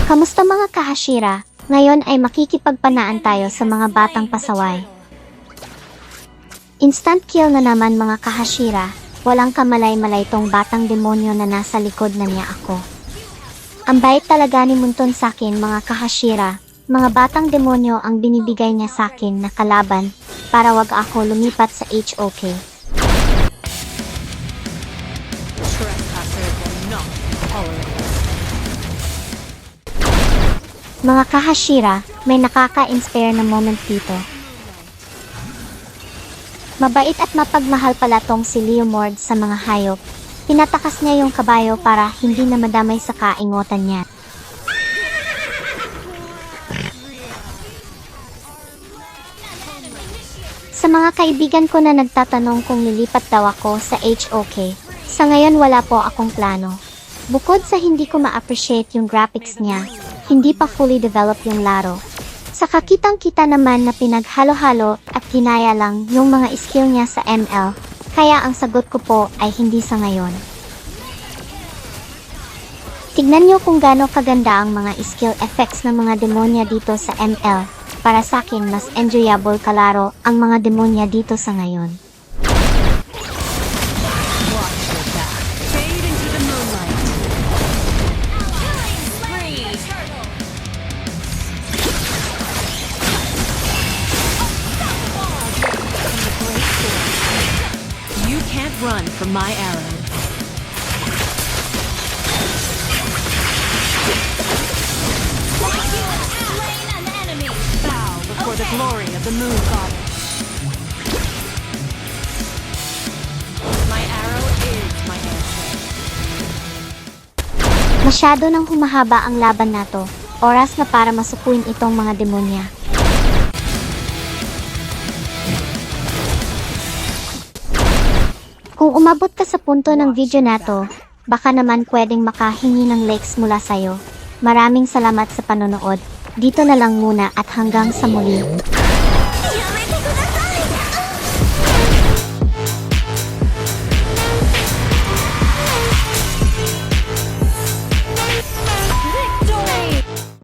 Kamusta mga kahashira? Ngayon ay makikipagpanaan tayo sa mga batang pasaway. Instant kill na naman mga kahashira. Walang kamalay-malay tong batang demonyo na nasa likod na niya ako. Ang bait talaga ni Munton sakin mga kahashira. Mga batang demonyo ang binibigay niya sakin na kalaban para wag ako lumipat sa HOK. Mga kahashira, may nakaka-inspire na moment dito. Mabait at mapagmahal pala tong si Leomord sa mga hayop. Pinatakas niya yung kabayo para hindi na madamay sa kaingotan niya. Sa mga kaibigan ko na nagtatanong kung lilipat daw ako sa HOK, sa ngayon wala po akong plano. Bukod sa hindi ko ma-appreciate yung graphics niya, hindi pa fully developed yung laro. Saka kitang-kita naman na pinaghalo-halo at ginaya lang yung mga skill niya sa ML, kaya ang sagot ko po ay hindi sa ngayon. Tignan nyo kung gaano kaganda ang mga skill effects ng mga demonya dito sa ML. Para sa akin mas enjoyable kalaro ang mga demonya dito sa ngayon. Run from my arrow. Bow before the glory of the moon goddess. My arrow is my answer. Masyado nang humahaba ang laban nato. Oras na para masukuin itong mga demonya. Kung umabot ka sa punto ng video na to, baka naman pwedeng makahingi ng likes mula sa'yo. Maraming salamat sa panonood. Dito na lang muna at hanggang sa muli.